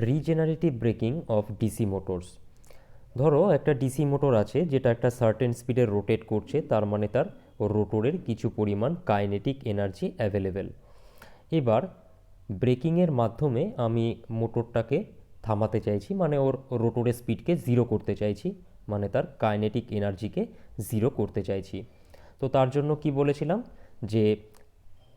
Regenerative breaking of DC motors. ধরো একটা DC motor আছে যেটা একটা সার্টেন স্পিডে রোটেট করছে, তার মানে তার রোটরের কিছু পরিমাণ কাইনেটিক এনার্জি অ্যাভেলেবেল। এবার ব্রেকিংয়ের মাধ্যমে আমি মোটরটাকে থামাতে চাইছি, মানে ওর রোটরের স্পিডকে জিরো করতে চাইছি, মানে তার কাইনেটিক এনার্জিকে জিরো করতে চাইছি। তো তার জন্য কি বলেছিলাম, যে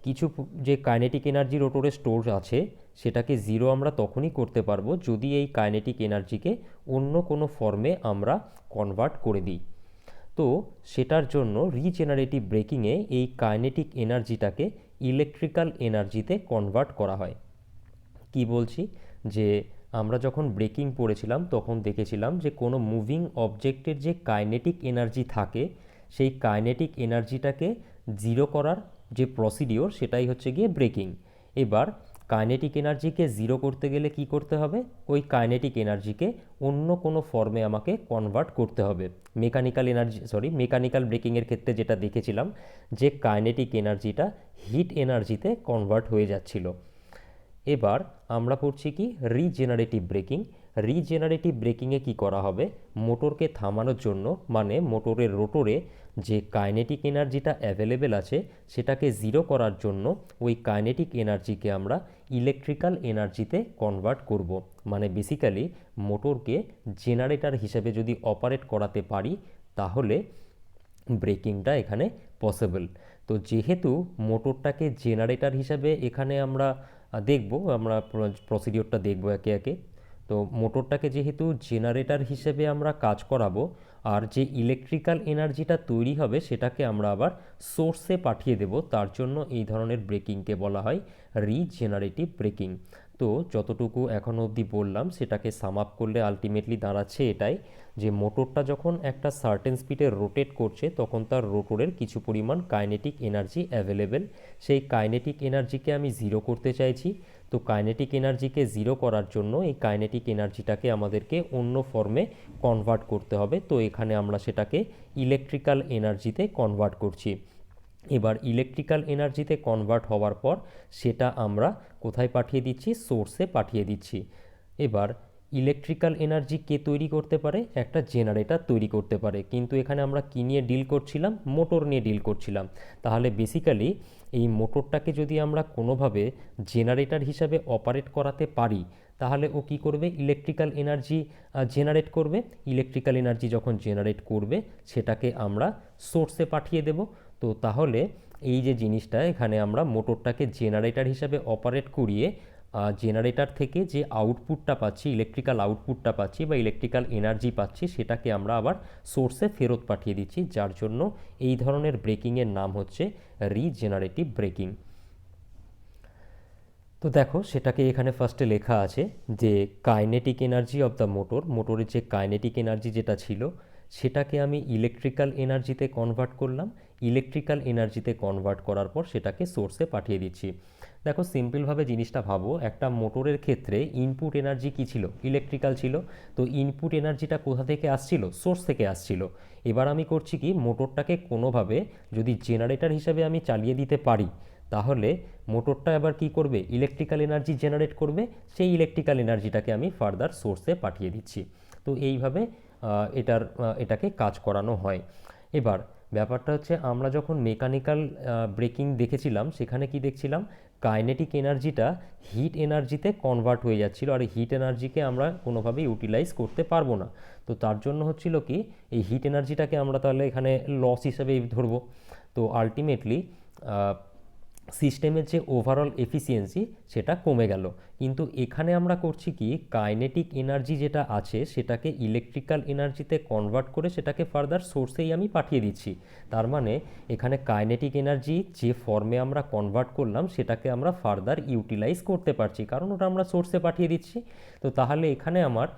কিছু যে কাইনেটিক এনার্জি রোটরে স্টোর আছে সেটাকে জিরো আমরা তখনই করতে পারবো যদি এই কাইনেটিক এনার্জিকে অন্য কোনো ফর্মে আমরা কনভার্ট করে দিই। তো সেটার জন্য রিজেনারেটিভ ব্রেকিংয়ে এই কাইনেটিক এনার্জিটাকে ইলেকট্রিক্যাল এনার্জিতে কনভার্ট করা হয়। কি বলছি, যে আমরা যখন ব্রেকিং পড়েছিলাম তখন দেখেছিলাম যে কোনো মুভিং অবজেক্টের যে কাইনেটিক এনার্জি থাকে সেই কাইনেটিক এনার্জিটাকে জিরো করার যে প্রসিডিওর সেটাই হচ্ছে গিয়ে ব্রেকিং। এবার কাইনেটিক এনার্জিকে জিরো করতে গেলে কি করতে হবে, ওই কাইনেটিক এনার্জিকে অন্য কোনো ফর্মে আমাকে কনভার্ট করতে হবে। মেকানিক্যাল ব্রেকিংয়ের ক্ষেত্রে যেটা দেখেছিলাম, যে কাইনেটিক এনার্জিটা হিট এনার্জিতে কনভার্ট হয়ে যাচ্ছিল। এবার আমরা পড়ছি কি রিজেনারেটিভ ব্রেকিং। রিজেনারেটিভ ব্রেকিংয়ে কি করা হবে, মোটরকে থামানোর জন্য, মানে মোটরের রোটরে যে কাইনেটিক এনার্জিটা অ্যাভেলেবেল আছে সেটাকে জিরো করার জন্য ওই কাইনেটিক এনার্জিকে আমরা ইলেকট্রিক্যাল এনার্জিতে কনভার্ট করব। মানে বেসিক্যালি মোটরকে জেনারেটর হিসেবে যদি অপারেট করাতে পারি তাহলে ব্রেকিংটা এখানে পসিবল। তো যেহেতু মোটরটাকে জেনারেটর হিসাবে এখানে আমরা দেখব, আমরা প্রসিডিওরটা দেখব একে একে। তো মোটরটাকে যেহেতু জেনারেটর হিসেবে আমরা কাজ করাবো, আর যে ইলেকট্রিক্যাল এনার্জিটা তৈরি হবে সেটাকে আমরা আবার সোর্সে পাঠিয়ে দেব, তার জন্য এই ধরনের ব্রেকিংকে বলা হয় রিজেনারেটিভ ব্রেকিং। তো যতটুকু এখনও অবধি বললাম সেটাকে সাম আপ করলে আলটিমেটলি দাঁড়াচ্ছে এটাই, যে মোটরটা যখন একটা সার্টেন স্পিডে রোটেট করছে তখন তার রোটরের কিছু পরিমাণ কাইনেটিক এনার্জি অ্যাভেলেবেল। সেই কাইনেটিক এনার্জিকে আমি জিরো করতে চাইছি। তো কাইনেটিক এনার্জিকে জিরো করার জন্য এই কাইনেটিক এনার্জিটাকে আমাদেরকে অন্য ফর্মে কনভার্ট করতে হবে। তো এখানে আমরা সেটাকে ইলেকট্রিক্যাল এনার্জিতে কনভার্ট করছি। এবার ইলেকট্রিক্যাল এনার্জিতে কনভার্ট হওয়ার পর সেটা আমরা কোথায় পাঠিয়ে দিচ্ছি, সোর্সে পাঠিয়ে দিচ্ছি। এবার ইলেকট্রিক্যাল এনার্জি কে তৈরি করতে পারে, একটা জেনারেটর তৈরি করতে পারে, কিন্তু এখানে আমরা কী নিয়ে ডিল করছিলাম, মোটর নিয়ে ডিল করছিলাম। তাহলে বেসিক্যালি এই মোটরটাকে যদি আমরা কোনোভাবে জেনারেটর হিসাবে অপারেট করাতে পারি তাহলে ও কী করবে, ইলেকট্রিক্যাল এনার্জি জেনারেট করবে। ইলেকট্রিক্যাল এনার্জি যখন জেনারেট করবে সেটাকে আমরা সোর্সে পাঠিয়ে দেব। তো তাহলে এই যে জিনিসটা, এখানে আমরা মোটরটাকে জেনারেটর হিসাবে অপারেট করিয়ে জেনারেটর থেকে যে আউটপুটটা পাচ্ছি, ইলেকট্রিক্যাল আউটপুটটা পাচ্ছি বা ইলেকট্রিক্যাল এনার্জি পাচ্ছি, সেটাকে আমরা আবার সোর্সে ফেরত পাঠিয়ে দিচ্ছি, যার জন্য এই ধরনের ব্রেকিংয়ের নাম হচ্ছে রিজেনারেটিভ ব্রেকিং। তো দেখো সেটাকে এখানে ফার্স্টে লেখা আছে যে কাইনেটিক এনার্জি অফ দ্য মোটরের যে কাইনেটিক এনার্জি যেটা ছিল সেটাকে আমি ইলেকট্রিক্যাল এনার্জিতে কনভার্ট করলাম। ইলেকট্রিক্যাল এনার্জিতে কনভার্ট করার পর সেটাকে সোর্সে পাঠিয়ে দিচ্ছি। দেখো সিম্পলভাবে জিনিসটা ভাবো, একটা মোটরের ক্ষেত্রে ইনপুট এনার্জি কী ছিল, ইলেকট্রিক্যাল ছিল। তো ইনপুট এনার্জিটা কোথা থেকে আসছিল, সোর্স থেকে আসছিল। এবার আমি করছি কি, মোটরটাকে কোনোভাবে যদি জেনারেটর হিসাবে আমি চালিয়ে দিতে পারি তাহলে মোটরটা এবার কি করবে, ইলেকট্রিক্যাল এনার্জি জেনারেট করবে। সেই ইলেকট্রিক্যাল এনার্জিটাকে আমি ফার্দার সোর্সে পাঠিয়ে দিচ্ছি। তো এইভাবে এটাকে কাজ করানো হয়। এবার ব্যাপারটা হচ্ছে, আমরা যখন মেকানিক্যাল ব্রেকিং দেখেছিলাম সেখানে কি দেখছিলাম, কাইনেটিক এনার্জিটা হিট এনার্জিতে কনভার্ট হয়ে যাচ্ছিল, আর হিট এনার্জিকে আমরা কোনোভাবেই ইউটিলাইজ করতে পারবো না। তো তার জন্য হচ্ছিল কি, এই হিট এনার্জিটাকে আমরা তাহলে এখানে লস হিসেবেই ধরবো। তো আলটিমেটলি সিস্টেমের যে ওভারঅল এফিসিয়েন্সি সেটা কমে গেল। কিন্তু এখানে আমরা করছি কি, কাইনেটিক এনার্জি যেটা আছে সেটাকে ইলেকট্রিক্যাল এনার্জিতে কনভার্ট করে সেটাকে ফার্দার সোর্সেই আমি পাঠিয়ে দিচ্ছি। তার মানে এখানে কাইনেটিক এনার্জি যে ফর্মে আমরা কনভার্ট করলাম সেটাকে আমরা ফার্দার ইউটিলাইজ করতে পারছি, কারণ ওটা আমরা সোর্সে পাঠিয়ে দিচ্ছি। তো তাহলে এখানে আমার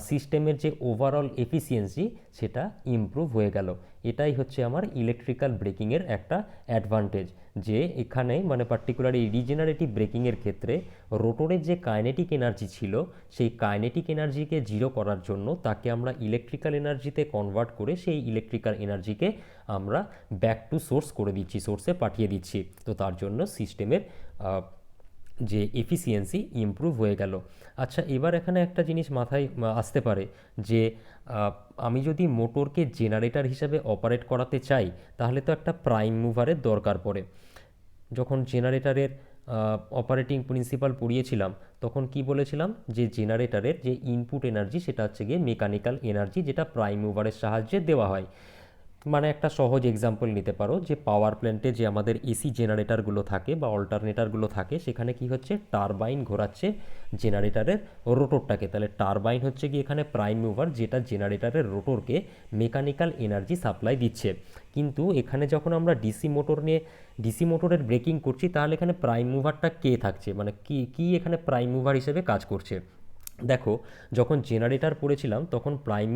সিস্টেমের যে ওভারঅল এফিসিয়েন্সি সেটা ইমপ্রুভ হয়ে গেল। এটাই হচ্ছে আমার ইলেকট্রিক্যাল ব্রেকিংয়ের একটা অ্যাডভান্টেজ, যে এখানে মানে পার্টিকুলার এই রিজেনারেটিভ ব্রেকিংয়ের ক্ষেত্রে রোটরের যে কাইনেটিক এনার্জি ছিল সেই কাইনেটিক এনার্জিকে জিরো করার জন্য তাকে আমরা ইলেকট্রিক্যাল এনার্জিতে কনভার্ট করে সেই ইলেকট্রিক্যাল এনার্জিকে আমরা ব্যাক টু সোর্স করে দিচ্ছি, সোর্সে পাঠিয়ে দিচ্ছি। তো তার জন্য সিস্টেমের যে এফিসিয়েন্সি ইমপ্রুভ হয়ে গেল। আচ্ছা, এবার এখানে একটা জিনিস মাথায় আসতে পারে যে আমি যদি মোটরকে জেনারেটর হিসাবে অপারেট করাতে চাই তাহলে তো একটা প্রাইম মুভারের দরকার পড়ে। যখন জেনারেটরের অপারেটিং প্রিন্সিপাল পড়িয়েছিলাম তখন কি বলেছিলাম যে জেনারেটরের যে ইনপুট এনার্জি সেটা হচ্ছে গিয়ে মেকানিক্যাল এনার্জি, যেটা প্রাইম মুভারের সাহায্যে দেওয়া হয়। মানে একটা সহজ এক্সাম্পল নিতে পারো যে পাওয়ার প্ল্যান্টে যে আমাদের এসি জেনারেটরগুলো থাকে বা অল্টারনেটরগুলো থাকে, সেখানে কি হচ্ছে টারবাইন ঘোরাচ্ছে জেনারেটরের রোটরটাকে। তাহলে টারবাইন হচ্ছে কি এখানে প্রাইম মুভার, যেটা জেনারেটরের রোটরকে মেকানিক্যাল এনার্জি সাপ্লাই দিচ্ছে। কিন্তু এখানে যখন আমরা ডিসি মোটরের ব্রেকিং করছি তাহলে এখানে প্রাইম মুভারটা কে থাকছে, মানে কি এখানে প্রাইম মুভার হিসেবে কাজ করছে। দেখো, যখন জেনারেটর পড়েছিলাম তখন প্রাইম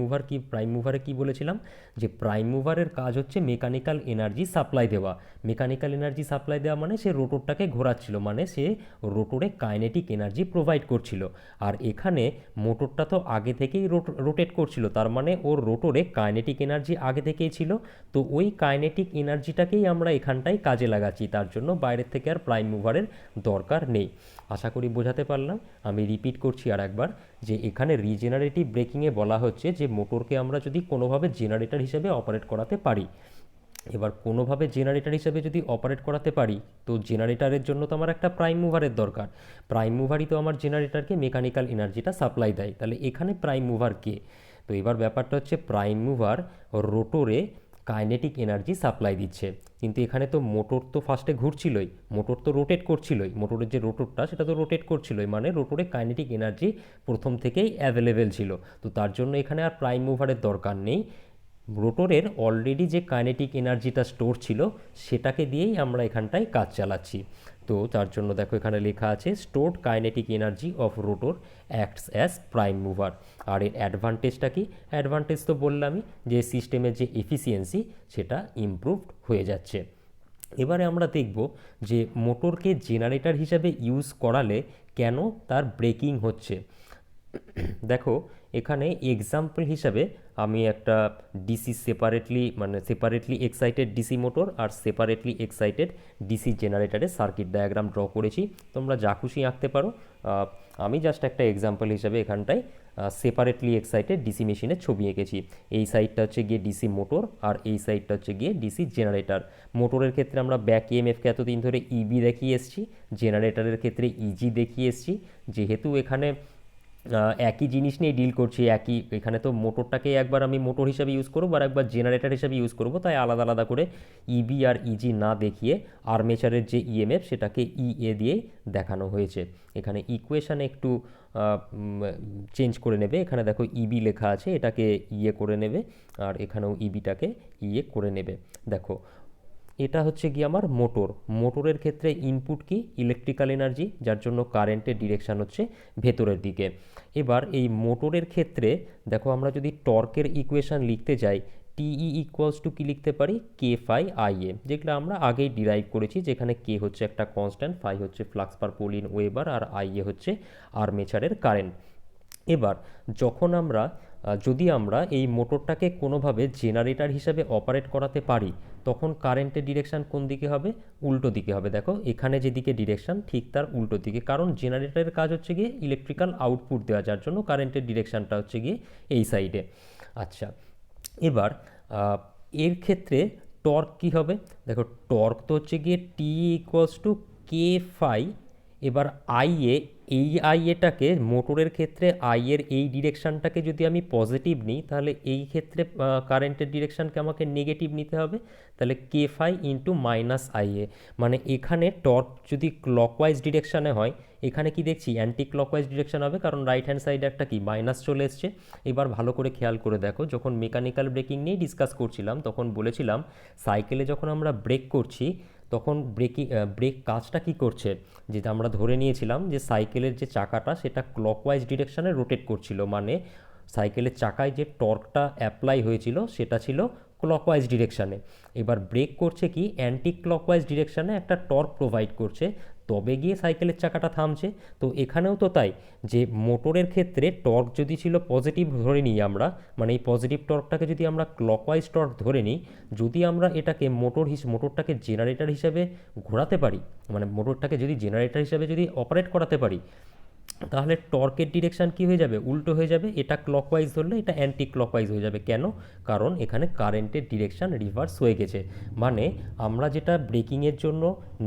মুভারে কি বলেছিলাম যে প্রাইম মুভারের কাজ হচ্ছে মেকানিক্যাল এনার্জি সাপ্লাই দেওয়া। মেকানিক্যাল এনার্জি সাপ্লাই দেওয়া মানে সে রোটরটাকে ঘোরাচ্ছিল, মানে সে রোটরে কাইনেটিক এনার্জি প্রোভাইড করছিল। আর এখানে মোটরটা তো আগে থেকেই রোটেট করছিল, তার মানে ওর রোটরে কাইনেটিক এনার্জি আগে থেকেই ছিল। তো ওই কাইনেটিক এনার্জিটাকেই আমরা এখানটায় কাজে লাগাচ্ছি, তার জন্য বাইরের থেকে আর প্রাইম মুভারের দরকার নেই। আশা করি বোঝাতে পারলাম। আমি রিপিট করছি আর একবার যে এখানে রিজেনারেটিভ ব্রেকিংয়ে বলা হচ্ছে যে মোটরকে আমরা যদি কোনোভাবে জেনারেটর হিসেবে অপারেট করাতে পারি। এবার কোনোভাবে জেনারেটর হিসেবে যদি অপারেট করাতে পারি তো জেনারেটরের জন্য তো আমার একটা প্রাইম মুভারের দরকার। প্রাইম মুভারই তো আমার জেনারেটরকে মেকানিক্যাল এনার্জিটা সাপ্লাই দেয়। তাহলে এখানে প্রাইম মুভার কে? তো এবার ব্যাপারটা হচ্ছে প্রাইম মুভার রোটরে কাইনেটিক এনার্জি সাপ্লাই দিচ্ছে। কিন্তু এখানে তো মোটর তো ফার্স্টে ঘুরছিলই, মোটর তো রোটেট করছিলই, মোটরের যে রোটরটা সেটা তো রোটেট করছিলই, মানে রোটরে কাইনেটিক এনার্জি প্রথম থেকেই অ্যাভেলেবেল ছিল। তো তার জন্য এখানে আর প্রাইম মুভারের দরকার নেই। রোটরের অলরেডি যে কাইনেটিক এনার্জিটা স্টোর ছিল সেটাকে দিয়েই আমরা এখানটায় কাজ চালাচ্ছি। তো তার জন্য দেখো এখানে লেখা আছে stored kinetic energy of rotor acts as prime mover. আর এর অ্যাডভান্টেজটা কি? অ্যাডভান্টেজ তো বললামই যে সিস্টেমের যে এফিসিয়েন্সি সেটা ইমপ্রুভড হয়ে যাচ্ছে। এবারে আমরা দেখব যে মোটরকে জেনারেটর হিসাবে ইউজ করালে কেন তার ব্রেকিং হচ্ছে। দেখো, এখানে এক্সাম্পল হিসাবে আমি একটা সেপারেটলি এক্সাইটেড ডিসি মোটর আর সেপারেটলি এক্সাইটেড ডিসি জেনারেটরের সার্কিট ডায়াগ্রাম ড্র করেছি। তোমরা যা খুশি আঁকতে পারো। আমি জাস্ট একটা এক্সাম্পল হিসাবে এখানটায় সেপারেটলি এক্সাইটেড ডিসি মেশিনের ছবি এঁকেছি। এই সাইডটা হচ্ছে গিয়ে ডিসি মোটর আর এই সাইডটা হচ্ছে গিয়ে ডিসি জেনারেটর। মোটরের ক্ষেত্রে আমরা ব্যাক ইএমএফকে এতদিন ধরে ইবি দেখিয়ে এসেছি, জেনারেটরের ক্ষেত্রে ইজি দেখিয়ে এসেছি। যেহেতু এখানে একই জিনিস নিয়ে ডিল করছি, এখানে তো মোটরটাকে একবার আমি মোটর হিসাবে ইউজ করবো আর একবার জেনারেটর হিসাবে ইউজ করবো, তাই আলাদা আলাদা করে ইবি আর ইজি না দেখিয়ে আর্মেচারের যে ইএমএফ সেটাকে ইএ দিয়ে দেখানো হয়েছে। এখানে ইকুয়েশানে একটু চেঞ্জ করে নেবে। এখানে দেখো ইবি লেখা আছে, এটাকে ইএ করে নেবে, আর এখানেও ইবিটাকে ইএ করে নেবে। দেখো, এটা হচ্ছে কি আমার মোটরের ক্ষেত্রে ইনপুট কি ইলেকট্রিক্যাল এনার্জি, যার জন্য কারেন্টের ডিরেকশান হচ্ছে ভেতরের দিকে। এবার এই মোটরের ক্ষেত্রে দেখো আমরা যদি টর্কের ইকুয়েশান লিখতে যাই টিই ইকুয়ালস টু কী লিখতে পারি কে ফাই আই এ, যেগুলো আমরা আগেই ডিরাইভ করেছি, যেখানে কে হচ্ছে একটা কনস্ট্যান্ট, ফাই হচ্ছে flux per pole in weber আর আই এ হচ্ছে আর্মেচারের কারেন্ট। এবার যখন যদি আমরা এই মোটরটাকে কোনোভাবে জেনারেটর হিসাবে অপারেট করাতে পারি তখন কারেন্টের ডিরেকশান কোন দিকে হবে? উল্টো দিকে হবে। দেখো এখানে যেদিকে ডিরেকশান ঠিক তার উল্টো দিকে, কারণ জেনারেটরের কাজ হচ্ছে গিয়ে ইলেকট্রিক্যাল আউটপুট দেওয়া, যার জন্য কারেন্টের ডিরেকশানটা হচ্ছে গিয়ে এই সাইডে। আচ্ছা, এবার এর ক্ষেত্রে টর্ক কী হবে? দেখো টর্ক তো হচ্ছে গিয়ে টি ইকুয়ালস টু কে ফাই। এবার এই আইএটাকে মোটরের ক্ষেত্রে আইয়ের এই ডিরেকশানটাকে যদি আমি পজিটিভ নিই তাহলে এই ক্ষেত্রে কারেন্টের ডিরেকশানকে আমাকে নেগেটিভ নিতে হবে। তাহলে কে ফাই ইন্টু মাইনাস আইএ, মানে এখানে টর্ক যদি ক্লকওয়াইজ ডিরেকশানে হয় এখানে কি দেখছি অ্যান্টি ক্লকওয়াইজ ডিরেকশান হবে, কারণ রাইট হ্যান্ড সাইডে একটা কি মাইনাস চলে এসছে। এবার ভালো করে খেয়াল করে দেখো, যখন মেকানিক্যাল ব্রেকিং নিয়ে ডিসকাস করছিলাম তখন বলেছিলাম সাইকেলে যখন আমরা ব্রেক করছি তখন ব্রেক কাজটা কি করছে, যেটা আমরা ধরে নিয়েছিলাম যে সাইকেলের যে চাকাটা সেটা ক্লকওয়াইজ ডিরেকশানে রোটেট করছিল, মানে সাইকেলের চাকায় যে টর্কটা অ্যাপ্লাই হয়েছিল সেটা ছিল ক্লকওয়াইজ ডিরেকশানে। এবার ব্রেক করছে কি অ্যান্টি ক্লকওয়াইজ ডিরেকশানে একটা টর্ক প্রোভাইড করছে, তবে গিয়ে সাইকেলের চাকাটা থামছে। তো এখানেও তো তাই, যে মোটরের ক্ষেত্রে টর্ক যদি ছিল পজিটিভ ধরে নিই আমরা, মানে এই পজিটিভ টর্কটাকে যদি আমরা ক্লকওয়াইজ টর্ক ধরে নিই, যদি আমরা এটাকে মোটরটাকে জেনারেটর হিসাবে ঘোরাতে পারি, মানে মোটরটাকে যদি জেনারেটর হিসাবে যদি অপারেট করাতে পারি, তাহলে টর্কের ডিরেকশন কি হয়ে যাবে, উল্টো হয়ে যাবে। এটা ক্লকওয়াইজ ধরলে এটা অ্যান্টি ক্লকওয়াইজ হয়ে যাবে। কেন? কারণ এখানে কারেন্টের ডিরেকশন রিভার্স হয়ে গেছে। মানে আমরা যেটা ব্রেকিংয়ের জন্য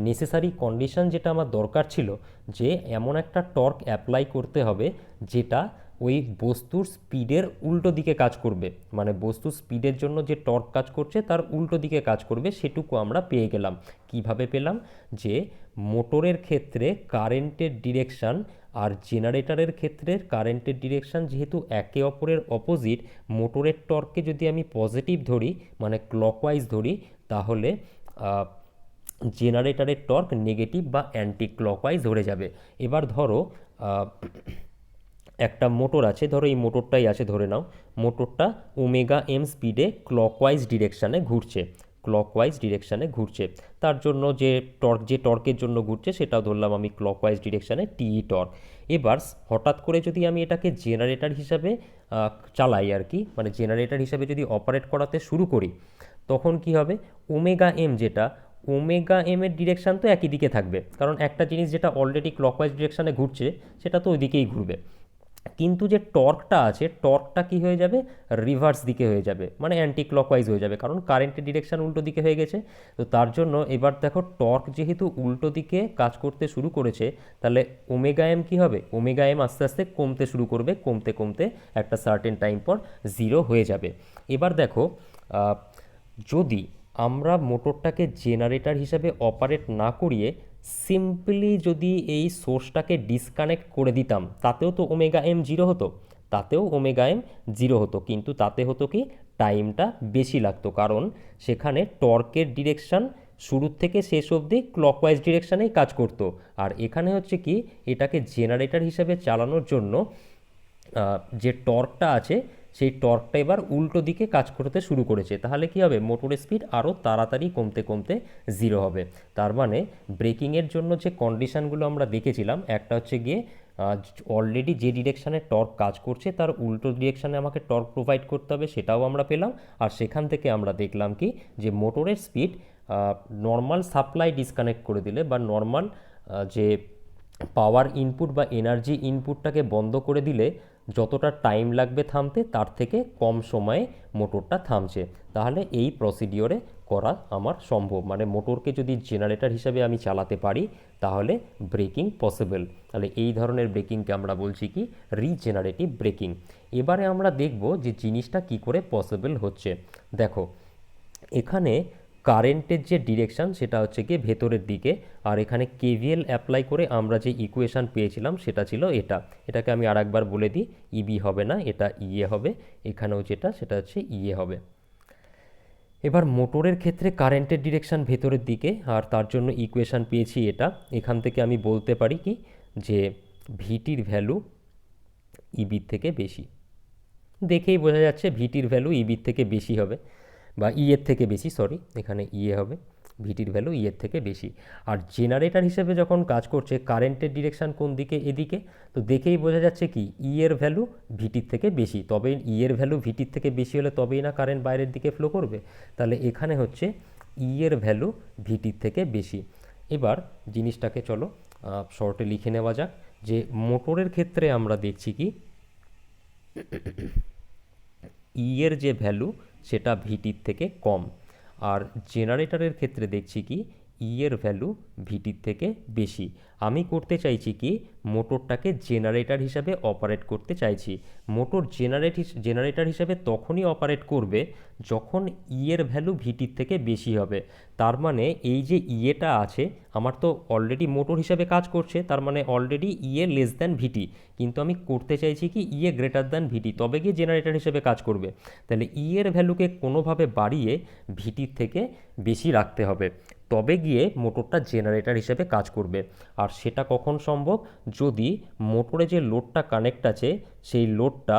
নেসেসারি কন্ডিশন যেটা আমার দরকার ছিল, যে এমন একটা টর্ক অ্যাপ্লাই করতে হবে যেটা ওই বস্তুর স্পিডের উল্টো দিকে কাজ করবে, মানে বস্তুর স্পিডের জন্য যে টর্ক কাজ করছে তার উল্টো দিকে কাজ করবে, সেটুকু আমরা পেয়ে গেলাম। কিভাবে পেলাম? যে মোটরের ক্ষেত্রে কারেন্টের ডিরেকশন আর জেনারেটরের ক্ষেত্রে কারেন্টের ডিরেকশন যেহেতু একে অপরের অপোজিট, মোটরের টর্ককে যদি আমি পজিটিভ ধরি, মানে ক্লকওয়াইজ ধরি, তাহলে জেনারেটরের টর্ক নেগেটিভ বা অ্যান্টি ক্লকওয়াইজ ধরে যাবে। এবার ধরো একটা মোটর আছে, ধরো এই মোটরটাই আছে ধরে নাও, মোটরটা ওমেগা এম স্পিডে ক্লকওয়াইজ ডিরেকশানে ঘুরছে, ক্লকওয়াইজ ডিরেকশানে ঘুরছে। তার জন্য যে টর্কের জন্য ঘুরছে সেটাও ধরলাম আমি ক্লকওয়াইজ ডিরেকশানে টিই টর্ক। এবার হঠাৎ করে যদি আমি এটাকে জেনারেটর হিসাবে চালাই আর কি, মানে জেনারেটর হিসাবে যদি অপারেট করাতে শুরু করি, তখন কি হবে? ওমেগা এম যেটা, ওমেগা এম এর ডিরেকশান তো একই দিকে থাকবে, কারণ একটা জিনিস যেটা অলরেডি ক্লকওয়াইজ ডিরেকশানে ঘুরছে সেটা তো ওই দিকেই ঘুরবে। কিন্তু যে টর্কটা আছে, টর্কটা কি হয়ে যাবে? রিভার্স দিকে হয়ে যাবে, মানে অ্যান্টি ক্লকওয়াইজ হয়ে যাবে, কারণ কারেন্টের ডিরেকশন উল্টো দিকে হয়ে গেছে। তো তার জন্য এবার দেখো, টর্ক যেহেতু উল্টো দিকে কাজ করতে শুরু করেছে, তাহলে ওমেগা এম কী হবে? ওমেগা এম আস্তে আস্তে কমতে শুরু করবে, কমতে কমতে একটা সার্টেন টাইম পর জিরো হয়ে যাবে। এবার দেখো, যদি আমরা মোটরটাকে জেনারেটর হিসাবে অপারেট না করিয়ে সিম্পলি যদি এই সোর্সটাকে ডিসকানেক্ট করে দিতাম, তাতেও তো ওমেগা এম জিরো হতো, তাতেও ওমেগা এম জিরো হতো, কিন্তু তাতে হতো কি, টাইমটা বেশি লাগতো, কারণ সেখানে টর্কের ডিরেকশন শুরুর থেকে শেষ অবধি ক্লকওয়াইজ ডিরেকশানেই কাজ করতো। আর এখানে হচ্ছে কি, এটাকে জেনারেটর হিসাবে চালানোর জন্য যে টর্কটা আছে, সেই টর্কটা এবার উল্টো দিকে কাজ করতে শুরু করেছে। তাহলে কি হবে? মোটরের স্পিড আরও তাড়াতাড়ি কমতে কমতে জিরো হবে। তার মানে ব্রেকিংয়ের জন্য যে কন্ডিশানগুলো আমরা দেখেছিলাম, একটা হচ্ছে গিয়ে অলরেডি যে ডিরেকশানে টর্ক কাজ করছে তার উল্টো ডিরেকশানে আমাকে টর্ক প্রোভাইড করতে হবে, সেটাও আমরা পেলাম। আর সেখান থেকে আমরা দেখলাম কি, যে মোটরের স্পিড নর্মাল সাপ্লাই ডিসকানেক্ট করে দিলে, বা নর্মাল যে পাওয়ার ইনপুট বা এনার্জি ইনপুটটাকে বন্ধ করে দিলে যতটা টাইম লাগবে থামতে, তার থেকে কম সময়ে মোটরটা থামছে। তাহলে এই প্রসিডিওরে করা আমার সম্ভব, মানে মোটরকে যদি জেনারেটর হিসাবে আমি চালাতে পারি তাহলে ব্রেকিং পসিবল। তাহলে এই ধরনের ব্রেকিংকে আমরা বলছি কি, রিজেনারেটিভ ব্রেকিং। এবারে আমরা দেখব যে জিনিসটা কি করে পসিবল হচ্ছে। দেখো, এখানে কারেন্টের যে ডিরেকশান সেটা হচ্ছে গিয়ে ভেতরের দিকে, আর এখানে কেভিএল অ্যাপ্লাই করে আমরা যে ইকুয়েশান পেয়েছিলাম সেটা ছিল এটা। এটাকে আমি আরেকবার বলে দিই, ইবি হবে না, এটা ইএ হবে। এখানেও যেটা, সেটা হচ্ছে ইএ হবে। এবার মোটরের ক্ষেত্রে কারেন্টের ডিরেকশান ভেতরের দিকে, আর তার জন্য ইকুয়েশান পেয়েছি এটা। এখান থেকে আমি বলতে পারি কি, যে ভিটির ভ্যালু ইবির থেকে বেশি। দেখেই বোঝা যাচ্ছে ভিটির ভ্যালু ইবির থেকে বেশি হবে, বা ইয়ের থেকে বেশি, সরি, এখানে ইয়ে হবে, ভিটির ভ্যালু ইয়ের থেকে বেশি। আর জেনারেটর হিসেবে যখন কাজ করছে, কারেন্টের ডিরেকশান কোন দিকে? এদিকে। তো দেখেই বোঝা যাচ্ছে কি, ইয়ের ভ্যালু ভিটির থেকে বেশি, তবে ইয়ের ভ্যালু ভিটির থেকে বেশি হলে তবেই না কারেন্ট বাইরের দিকে ফ্লো করবে। তাহলে এখানে হচ্ছে ইয়ের ভ্যালু ভিটির থেকে বেশি। এবার জিনিসটাকে চলো শর্টে লিখে নেওয়া যাক, যে মোটরের ক্ষেত্রে আমরা দেখছি কি, ইয়ের যে ভ্যালু সেটা ভিটির থেকে কম, আর জেনারেটরের ক্ষেত্রে দেখছি কি, ইয়ের ভ্যালু ভিটির থেকে বেশি। আমি করতে চাইছি কি, মোটরটাকে জেনারেটর হিসাবে অপারেট করতে চাইছি। মোটর জেনারেটর হিসাবে তখনই অপারেট করবে যখন ইয়ের ভ্যালু ভিটির থেকে বেশি হবে। তার মানে এই যে ইয়েটা আছে, আমার তো অলরেডি মোটর হিসাবে কাজ করছে, তার মানে অলরেডি ইয়ে লেস দ্যান ভিটি, কিন্তু আমি করতে চাইছি কি, ইয়ে গ্রেটার দ্যান ভিটি, তবে গিয়ে জেনারেটর হিসেবে কাজ করবে। তাহলে ইয়ের ভ্যালুকে কোনোভাবে বাড়িয়ে ভিটির থেকে বেশি রাখতে হবে, তবে গিয়ে মোটরটা জেনারেটর হিসেবে কাজ করবে। আর সেটা কখন সম্ভব? যদি মোটরে যে লোডটা কানেক্ট আছে, সেই লোডটা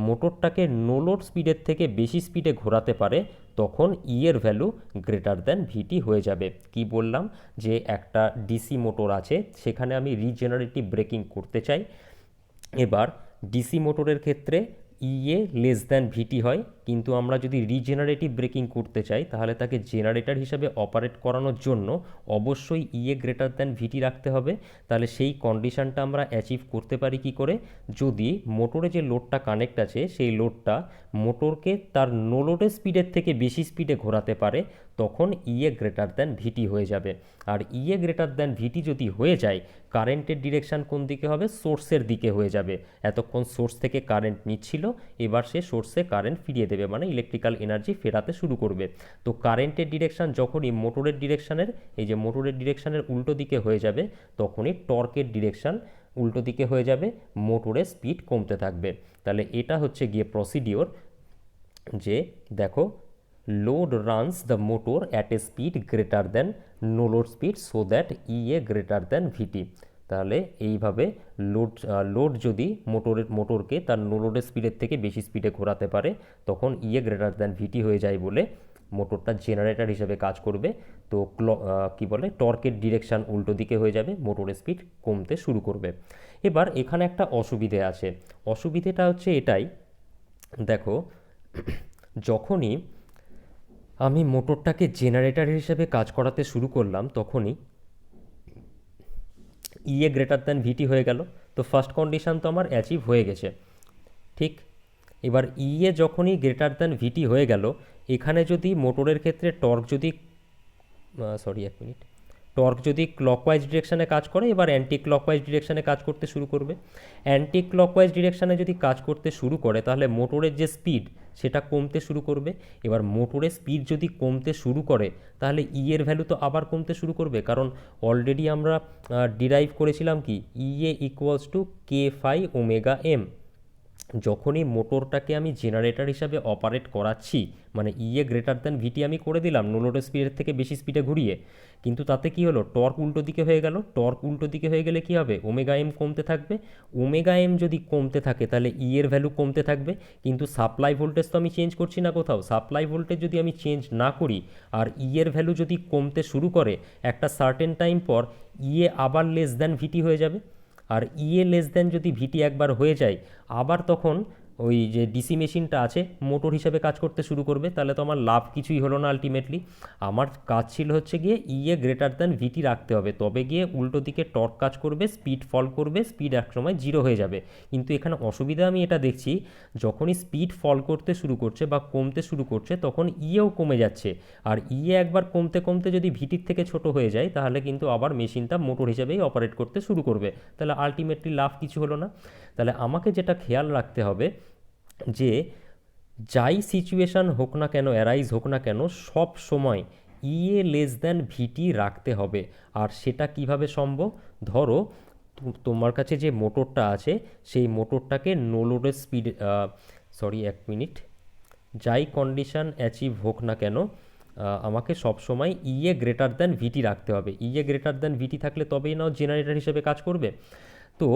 মোটরটাকে নো লোড স্পিডের থেকে বেশি স্পিডে ঘোরাতে পারে, তখন ই এর ভ্যালু গ্রেটার দ্যান ভিটি হয়ে যাবে। কি বললাম, যে একটা ডিসি মোটর আছে, সেখানে আমি রিজেনারেটিভ ব্রেকিং করতে চাই। এবার ডিসি মোটরের ক্ষেত্রে ইএ লেস দ্যান ভিটি হয়, কিন্তু আমরা যদি রিজেনারেটিভ ব্রেকিং করতে চাই তাহলে তাকে জেনারেটর হিসাবে অপারেট করানোর জন্য অবশ্যই ইএ গ্রেটার দ্যান ভিটি রাখতে হবে। তাহলে সেই কন্ডিশনটা আমরা অ্যাচিভ করতে পারি কি করে, যদি মোটরে যে লোডটা কানেক্ট আছে সেই লোডটা মোটরকে তার নো লোডের স্পিডের থেকে বেশি স্পিডে ঘোরাতে পারে, তখন ইএ গ্রেটার দ্যান ভিটি হয়ে যাবে। আর ইএ গ্রেটার দ্যান ভিটি যদি হয়ে যায়, কারেন্টের ডিরেকশান কোন দিকে হবে, সোর্সের দিকে হয়ে যাবে। এতক্ষণ সোর্স থেকে কারেন্ট নিচ্ছিল, এবার সে সোর্সে কারেন্ট ফিরিয়ে দেবে, মানে ইলেকট্রিক্যাল এনার্জি ফেরাতে শুরু করবে। তো কারেন্টের ডিরেকশান যখনই মোটরের ডিরেকশানের, এই যে মোটরের ডিরেকশানের উল্টো দিকে হয়ে যাবে, তখনই টর্কের ডিরেকশান উল্টো দিকে হয়ে যাবে, মোটরের স্পিড কমতে থাকবে। তাহলে এটা হচ্ছে গিয়ে প্রসিডিওর, যে দেখো, load runs the motor at a speed greater than no load speed so that EA greater than VT. তাহলে এইভাবে লোড যদি মোটরকে তার নো লোডের স্পিডের থেকে বেশি স্পিডে ঘোরাতে পারে, তখন ইএ গ্রেটার দ্যান ভিটি হয়ে যায় বলে মোটরটা জেনারেটর হিসেবে কাজ করবে। তো কি বলে, টর্কের ডিরেকশান উল্টো দিকে হয়ে যাবে, মোটরের স্পিড কমতে শুরু করবে। এবার এখানে একটা অসুবিধে আছে। অসুবিধেটা হচ্ছে এটাই, দেখো, যখনই আমি মোটরটাকে জেনারেটর হিসেবে কাজ করাতে শুরু করলাম, তখনই ইএ গ্রেটার দ্যান ভিটি হয়ে গেল। তো ফার্স্ট কন্ডিশন তো আমার অ্যাচিভ হয়ে গেছে, ঠিক। এবার ইএ যখনই গ্রেটার দ্যান ভিটি হয়ে গেল, এখানে যদি মোটরের ক্ষেত্রে টর্ক যদি টর্ক যদি ক্লকওয়াইজ ডিরেকশানে কাজ করে, এবার অ্যান্টি ক্লকওয়াইজ ডিরেকশানে কাজ করতে শুরু করবে। অ্যান্টি ক্লকওয়াইজ ডিরেকশানে যদি কাজ করতে শুরু করে, তাহলে মোটরের যে স্পিড সেটা কমতে শুরু করবে। এবার মোটরের স্পিড যদি কমতে শুরু করে, তাহলে ই এর ভ্যালু তো আবার কমতে শুরু করবে, কারণ অলরেডি আমরা ডিরাইভ করেছিলাম কি, EA equals to K phi omega M. যখনই মোটরটাকে আমি জেনারেটর হিসাবে অপারেট করাচ্ছি, মানে ইএ গ্রেটার দ্যান ভিটি আমি করে দিলাম নো লোডের স্পিডের থেকে বেশি স্পিডে ঘুরিয়ে, কিন্তু তাতে কি হলো, টর্ক উল্টো দিকে হয়ে গেল। টর্ক উল্টো দিকে হয়ে গেলে কি হবে, ওমেগা এম কমতে থাকবে। ওমেগা এম যদি কমতে থাকে, তাহলে ই এর ভ্যালু কমতে থাকবে। কিন্তু সাপ্লাই ভোল্টেজ তো আমি চেঞ্জ করছি না কোথাও। সাপ্লাই ভোল্টেজ যদি আমি চেঞ্জ না করি, আর ই এর ভ্যালু যদি কমতে শুরু করে, একটা সার্টেন টাইম পর ইএ আবার লেস দ্যান ভিটি হয়ে যাবে। আর ইএ লেস দ্যান যদি ভিটি একবার হয়ে যায়, আবার তখন ওই যে ডিসি মেশিনটা আছে মোটর হিসেবে কাজ করতে শুরু করবে। তাহলে তো আমার লাভ কিছুই হলো না। আলটিমেটলি আমার কাজ ছিল হচ্ছে গিয়ে ইএ গ্রেটার দ্যান ভিটি রাখতে হবে, তবে গিয়ে উল্টো দিকে টর্ক কাজ করবে, স্পিড ফল করবে, স্পিড একসময় জিরো হয়ে যাবে। কিন্তু এখানে অসুবিধা আমি এটা দেখছি, যখনই স্পিড ফল করতে শুরু করছে বা কমতে শুরু করছে, তখন ইএও কমে যাচ্ছে। আর ইএ একবার কমতে কমতে যদি ভিটির থেকে ছোট হয়ে যায়, তাহলে কিন্তু আবার মেশিনটা মোটর হিসেবেই অপারেট করতে শুরু করবে। তাহলে আলটিমেটলি লাভ কিছু হলো না। তাহলে আমাকে যেটা খেয়াল রাখতে হবে, যে যাই সিচুয়েশান হোক না কেন, অ্যারাইজ হোক না কেন, সব সময় ইএ লেস দ্যান ভিটি রাখতে হবে। আর সেটা কিভাবে সম্ভব, ধরো তোমার কাছে যে মোটরটা আছে, সেই মোটরটাকে নো লোডের স্পিড, এক মিনিট, যাই কন্ডিশান অ্যাচিভ হোক না কেন, আমাকে সবসময় ইএ গ্রেটার দ্যান ভিটি রাখতে হবে। ইএ গ্রেটার দ্যান ভিটি থাকলে তবেই না জেনারেটর হিসেবে কাজ করবে। তো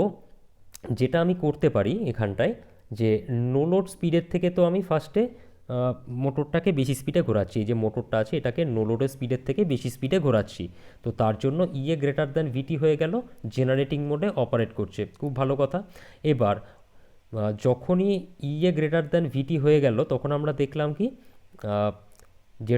যেটা আমি করতে পারি এখানটায়, যে নো লোড স্পিডের থেকে তো আমি ফার্স্টে মোটরটাকে বেশি স্পিডে ঘোরাচ্ছি। এই যে মোটরটা আছে, এটাকে নো লোডের স্পিডের থেকে বেশি স্পিডে ঘোরাচ্ছি। তো তার জন্য ইএ গ্রেটার দ্যান ভিটি হয়ে গেল, জেনারেটিং মোডে অপারেট করছে, খুব ভালো কথা। এবার যখনই ইএ গ্রেটার দ্যান ভিটি হয়ে গেল, তখন আমরা দেখলাম কি, যে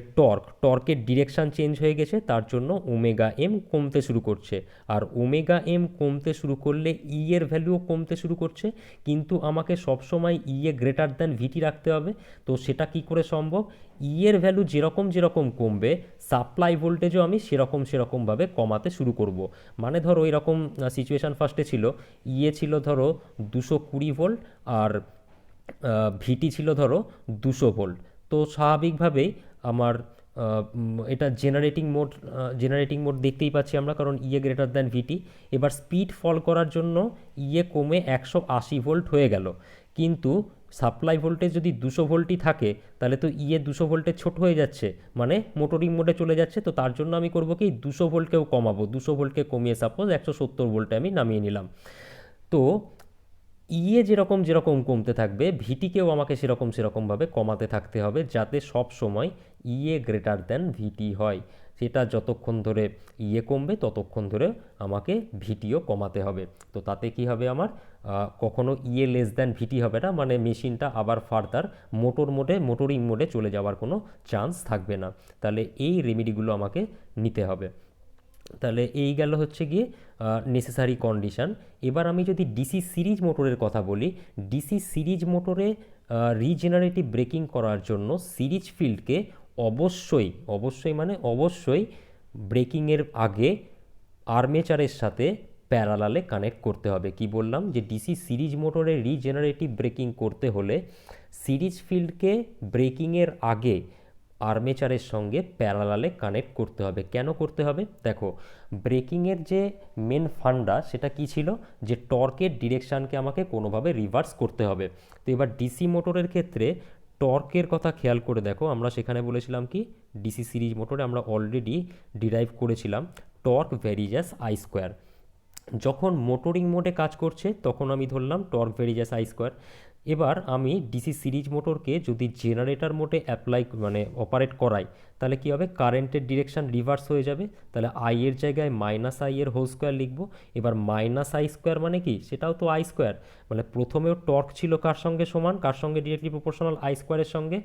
টর্কের ডিরেকশান চেঞ্জ হয়ে গেছে, তার জন্য ওমেগা এম কমতে শুরু করছে। আর ওমেগা এম কমতে শুরু করলে ই এর ভ্যালুও কমতে শুরু করছে, কিন্তু আমাকে সবসময় ই এ গ্রেটার দ্যান ভিটি রাখতে হবে। তো সেটা কি করে সম্ভব, ই এর ভ্যালু যেরকম যেরকম কমবে, সাপ্লাই ভোল্টেজও আমি সেরকমভাবে কমাতে শুরু করব। মানে ধরো এরকম সিচুয়েশান ফার্স্টে ছিল, ইএ ছিল ধরো 220 ভোল্ট, আর ভিটি ছিল ধরো 200 ভোল্ট। তো স্বাভাবিকভাবেই আমার এটা জেনারেটিং মোড দেখতেই পাচ্ছি আমরা, কারণ ইএ গ্রেটার দ্যান ভিটি। এবার স্পিড ফল করার জন্য ইএ কমে 180 ভোল্ট হয়ে গেল, কিন্তু সাপ্লাই ভোল্টেজ যদি 200 ভোল্টই থাকে, তাহলে তো ইএ 200 ভোল্টের ছোট হয়ে যাচ্ছে, মানে মোটরিং মোডে চলে যাচ্ছে। তো তার জন্য আমি করবো কি, 200 ভোল্টকেও কমাবো, 200 ভোল্টকে কমিয়ে সাপোজ 170 ভোল্টে আমি নামিয়ে নিলাম। তো ইএ যেরকম কমতে থাকবে, ভিটিকেও আমাকে সেরকমভাবে কমাতে থাকতে হবে, যাতে সব সময় ইএ গ্রেটার দ্যান ভিটি হয়। সেটা যতক্ষণ ধরে ইএ কমবে ততক্ষণ ধরে আমাকে ভিটিও কমাতে হবে। তো তাতে কি হবে আমার কখনো ইএ লেস দ্যান ভিটি হবে না, মানে মেশিনটা আবার ফার্দার মোটরিং মোডে চলে যাওয়ার কোনো চান্স থাকবে না। তাহলে এই রেমেডিগুলো আমাকে নিতে হবে। তাহলে এই গেল হচ্ছে গিয়ে নেসেসারি কন্ডিশন। এবার আমি যদি ডিসি সিরিজ মোটরের কথা বলি, ডিসি সিরিজ মোটরে রিজেনারেটিভ ব্রেকিং করার জন্য সিরিজ ফিল্ডকে অবশ্যই ব্রেকিংয়ের আগে আর্মেচারের সাথে প্যারালালে কানেক্ট করতে হবে। কি বললাম যে ডিসি সিরিজ মোটরে রিজেনারেটিভ ব্রেকিং করতে হলে সিরিজ ফিল্ডকে ব্রেকিংয়ের আগে আর্মেচারের সঙ্গে প্যারালালে কানেক্ট করতে হবে। কেন করতে হবে? দেখো, ব্রেকিংয়ের যে মেন ফান্ডা সেটা কি ছিল, যে টর্কের ডিরেকশানকে আমাকে কোনোভাবে রিভার্স করতে হবে। তো এবার ডিসি মোটরের ক্ষেত্রে টর্কের কথা খেয়াল করে দেখো, আমরা সেখানে বলেছিলাম কি, ডিসি সিরিজ মোটরে আমরা অলরেডি ডিরাইভ করেছিলাম টর্ক ভ্যারিজাস আই স্কোয়ার। যখন মোটরিং মোডে কাজ করছে তখন আমি ধরলাম টর্ক ভ্যারিজাস আই স্কোয়ার। এবার আমি ডিসি সিরিজ মোটরকে যদি জেনারেটর মোডে অপারেট করাই, তাহলে কি হবে, কারেন্টের ডিরেকশন রিভার্স হয়ে যাবে। তাহলে আই এর জায়গায় মাইনাস আই এর হোল স্কোয়ার লিখবো। এবার মাইনাস আই স্কোয়ার মানে কি, সেটাও তো আই স্কোয়ার, মানে প্রথমেও টর্ক ছিল কার সঙ্গে সমান, কার সঙ্গে ডিরেক্টলি প্রপোর্শনাল, আই স্কোয়ারের সঙ্গে,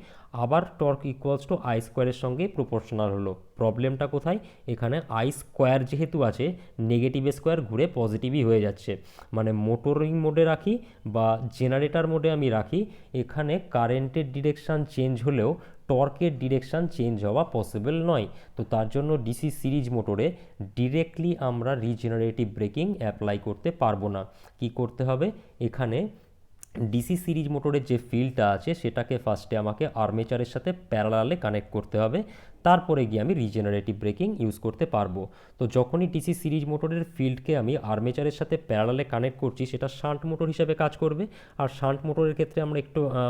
আবার টর্ক ইকুয়ালস টু আই স্কোয়ারের সঙ্গে প্রপোর্শনাল হলো। প্রবলেমটা কোথায়, এখানে আই স্কোয়ার যেহেতু আছে, নেগেটিভ স্কোয়ার ঘুরে পজিটিভই হয়ে যাচ্ছে। মানে মোটরিং মোডে রাখি বা জেনারেটর মোডে আমি রাখি, এখানে কারেন্টের ডিরেকশান চেঞ্জ হলেও টর্কের ডিরেকশান চেঞ্জ হওয়া পসিবল নয়। তো তার জন্য ডিসি সিরিজ মোটরে ডিরেক্টলি আমরা রিজেনারেটিভ ব্রেকিং অ্যাপ্লাই করতে পারবো না। কি করতে হবে, এখানে ডিসি সিরিজ মোটরের যে ফিল্ডটা আছে সেটাকে ফার্স্টে আমাকে আর্মেচারের সাথে প্যারালালে কানেক্ট করতে হবে, তারপরে গিয়ে আমি রিজেনারেটিভ ব্রেকিং ইউজ করতে পারবো। তো যখনই ডিসি সিরিজ মোটরের ফিল্ডকে আমি আর্মেচারের সাথে প্যারালালে কানেক্ট করছি, সেটা শান্ট মোটর হিসেবে কাজ করবে। আর শান্ট মোটরের ক্ষেত্রে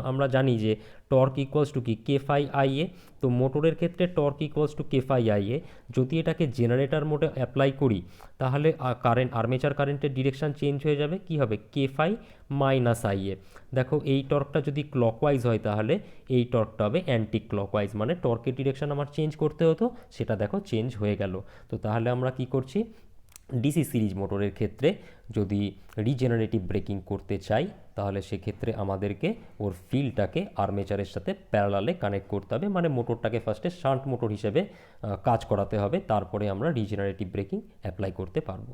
আমরা জানি যে টর্ক ইকুয়ালস টু কি, কে ফাই আই এ। তো মোটরের ক্ষেত্রে torque equals to K phi I A. যদি এটাকে জেনারেটর মোডে অ্যাপ্লাই করি, তাহলে আর্মেচার কারেন্টের ডিরেকশন চেঞ্জ হয়ে যাবে। কি হবে, কে ফাই মাইনাস আই এ। দেখো, এই টর্কটা যদি ক্লকওয়াইজ হয় তাহলে এই টর্কটা হবে অ্যান্টি ক্লকওয়াইজ, মানে টর্কের ডিরেকশন আমার চেঞ্জ করতে হতো, সেটা দেখো চেঞ্জ হয়ে গেল। তো তাহলে আমরা কি করছি, ডিসি সিরিজ মোটরের ক্ষেত্রে যদি রিজেনারেটিভ ব্রেকিং করতে চাই, তাহলে সেক্ষেত্রে আমাদেরকে ওর ফিল্ডটাকে আর্মেচারের সাথে প্যারালালে কানেক্ট করতে হবে, মানে মোটরটাকে ফার্স্টে শান্ট মোটর হিসেবে কাজ করাতে হবে, তারপরে আমরা রিজেনারেটিভ ব্রেকিং অ্যাপ্লাই করতে পারবো।